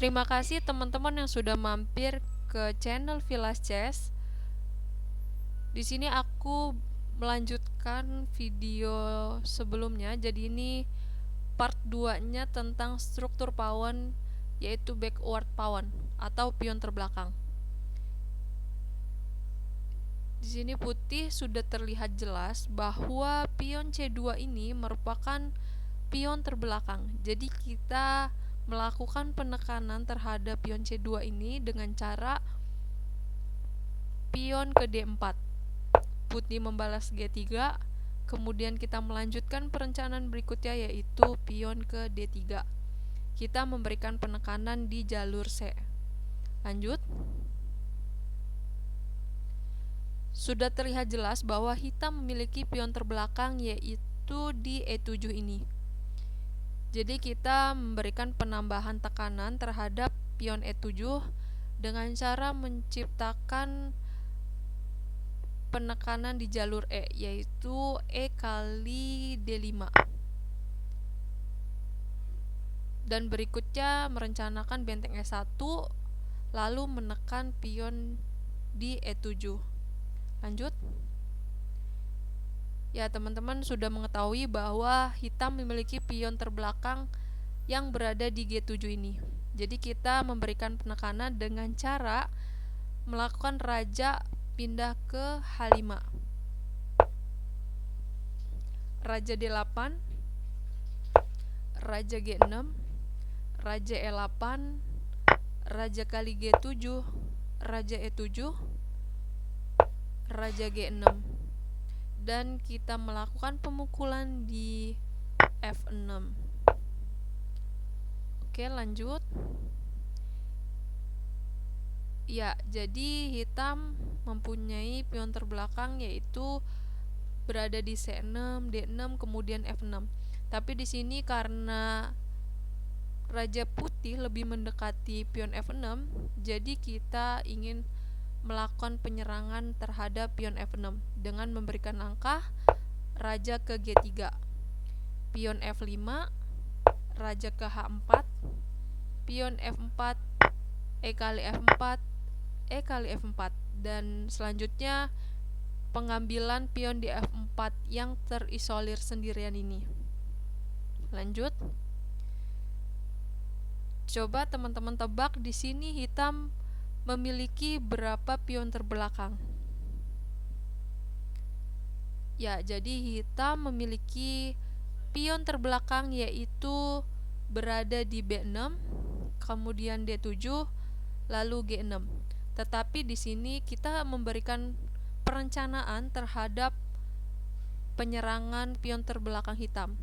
Terima kasih teman-teman yang sudah mampir ke channel Vilas Chess. Di sini aku melanjutkan video sebelumnya. Jadi ini part 2-nya tentang struktur pawn, yaitu backward pawn atau pion terbelakang. Di sini putih sudah terlihat jelas bahwa pion C2 ini merupakan pion terbelakang. Jadi kita melakukan penekanan terhadap pion C2 ini dengan cara pion ke D4. Putih membalas G3, kemudian kita melanjutkan perencanaan berikutnya yaitu pion ke D3. Kita memberikan penekanan di jalur C. Lanjut. Sudah terlihat jelas bahwa hitam memiliki pion terbelakang yaitu di E7 ini. Jadi kita memberikan penambahan tekanan terhadap pion E7 dengan cara menciptakan penekanan di jalur E, yaitu E kali D5. Dan berikutnya merencanakan benteng E1, lalu menekan pion di E7. Lanjut. Ya, teman-teman sudah mengetahui bahwa hitam memiliki pion terbelakang yang berada di G7 ini. Jadi kita memberikan penekanan dengan cara melakukan raja pindah ke H5. Raja D8, raja G6, raja E8, raja kali G7, raja E7, raja G6. Dan kita melakukan pemukulan di F6. Oke, lanjut. Ya, jadi hitam mempunyai pion terbelakang yaitu berada di C6, D6, kemudian F6. Tapi di sini karena raja putih lebih mendekati pion F6, jadi kita ingin melakukan penyerangan terhadap pion F6 dengan memberikan langkah raja ke G3, pion F5, raja ke H4, pion F4, E kali F4, E kali F4, dan selanjutnya pengambilan pion di F4 yang terisolir sendirian ini. Lanjut. Coba teman-teman tebak di sini hitam memiliki berapa pion terbelakang? Ya, jadi hitam memiliki pion terbelakang yaitu berada di B6, kemudian D7, lalu G6. Tetapi di sini kita memberikan perencanaan terhadap penyerangan pion terbelakang hitam.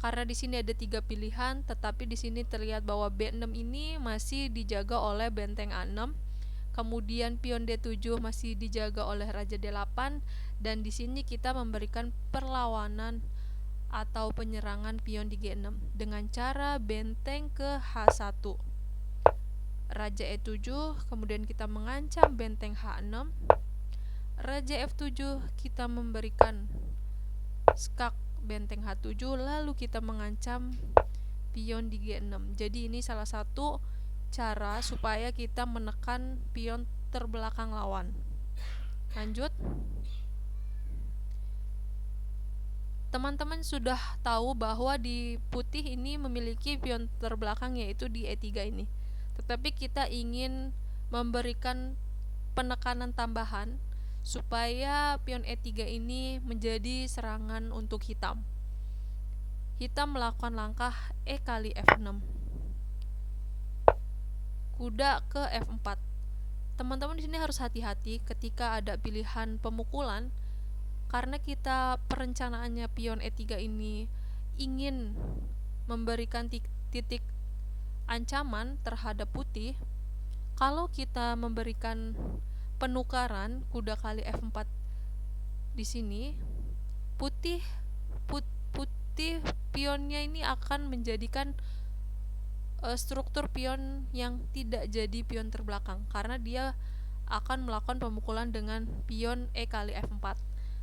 Karena di sini ada 3 pilihan, tetapi di sini terlihat bahwa B6 ini masih dijaga oleh benteng A6, kemudian pion D7 masih dijaga oleh raja D8, dan di sini kita memberikan perlawanan atau penyerangan pion di G6 dengan cara benteng ke H1. Raja E7, kemudian kita mengancam benteng H6. Raja F7 kita memberikan skak benteng H7, lalu kita mengancam pion di G6. Jadi ini salah satu cara supaya kita menekan pion terbelakang lawan. Lanjut. Teman-teman sudah tahu bahwa di putih ini memiliki pion terbelakang yaitu di E3 ini. Tetapi kita ingin memberikan penekanan tambahan supaya pion E3 ini menjadi serangan untuk hitam. Hitam melakukan langkah E kali F6, kuda ke F4. Teman-teman di sini harus hati-hati ketika ada pilihan pemukulan, karena kita perencanaannya pion E3 ini ingin memberikan titik ancaman terhadap putih. Kalau kita memberikan penukaran kuda kali F4 di sini, putih pionnya ini akan menjadikan struktur pion yang tidak jadi pion terbelakang, karena dia akan melakukan pemukulan dengan pion E kali F4.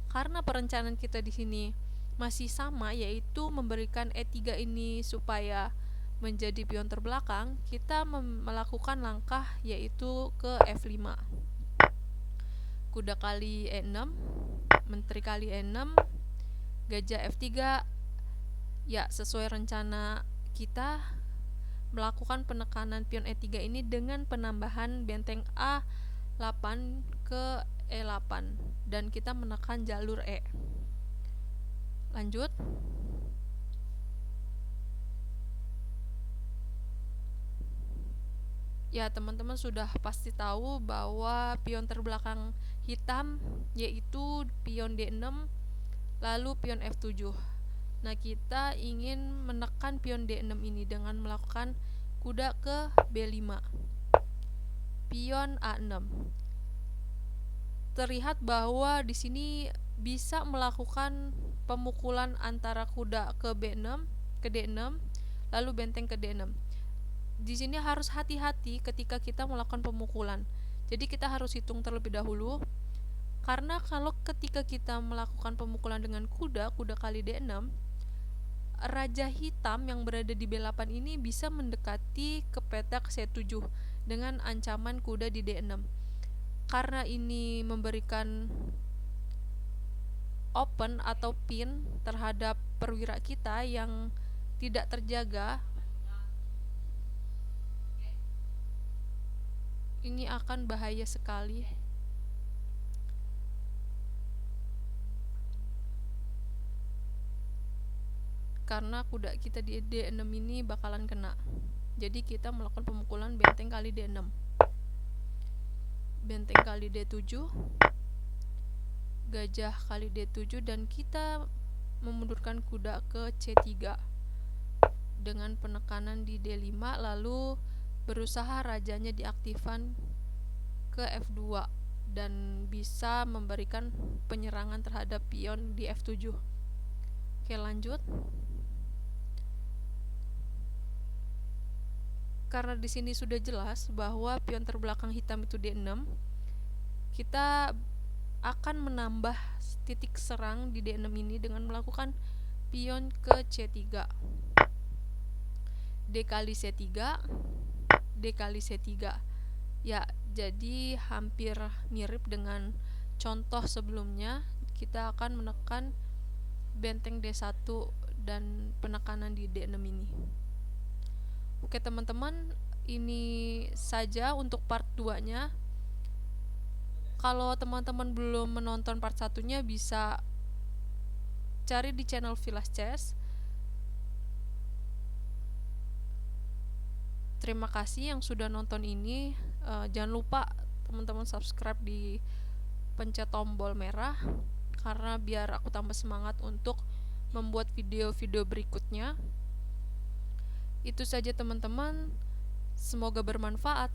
Karena perencanaan kita di sini masih sama, yaitu memberikan E3 ini supaya menjadi pion terbelakang, kita melakukan langkah yaitu ke F5. Kuda kali E6, menteri kali E6, gajah F3. Ya, sesuai rencana kita melakukan penekanan pion E3 ini dengan penambahan benteng A8 ke E8 dan kita menekan jalur E. Lanjut. Ya, teman-teman sudah pasti tahu bahwa pion terbelakang hitam yaitu pion D6 lalu pion F7. Nah, kita ingin menekan pion D6 ini dengan melakukan kuda ke B5. Pion A6. Terlihat bahwa di sini bisa melakukan pemukulan antara kuda ke B6 ke D6 lalu benteng ke D6. Di sini harus hati-hati ketika kita melakukan pemukulan. Jadi kita harus hitung terlebih dahulu. Karena kalau ketika kita melakukan pemukulan dengan kuda kali D6, raja hitam yang berada di B8 ini bisa mendekati ke petak C7 dengan ancaman kuda di D6. Karena ini memberikan open atau pin terhadap perwira kita yang tidak terjaga, ini akan bahaya sekali. Karena kuda kita di D6 ini bakalan kena. Jadi kita melakukan pemukulan benteng kali D6. Benteng kali D7. Gajah kali D7 dan kita memundurkan kuda ke C3 dengan penekanan di D5 lalu berusaha rajanya diaktifkan ke F2 dan bisa memberikan penyerangan terhadap pion di F7. Oke, lanjut. Karena di sini sudah jelas bahwa pion terbelakang hitam itu D6, kita akan menambah titik serang di D6 ini dengan melakukan pion ke C3. D kali C3, D kali C3. Ya, jadi hampir mirip dengan contoh sebelumnya. Kita akan menekan benteng D1 dan penekanan di D6 ini. Oke teman-teman, ini saja untuk part 2-nya. Kalau teman-teman belum menonton part 1-nya bisa cari di channel Vilas Chess. Terima kasih yang sudah nonton ini. Jangan lupa teman-teman subscribe, di pencet tombol merah karena biar aku tambah semangat untuk membuat video-video berikutnya. Itu saja teman-teman. Semoga bermanfaat.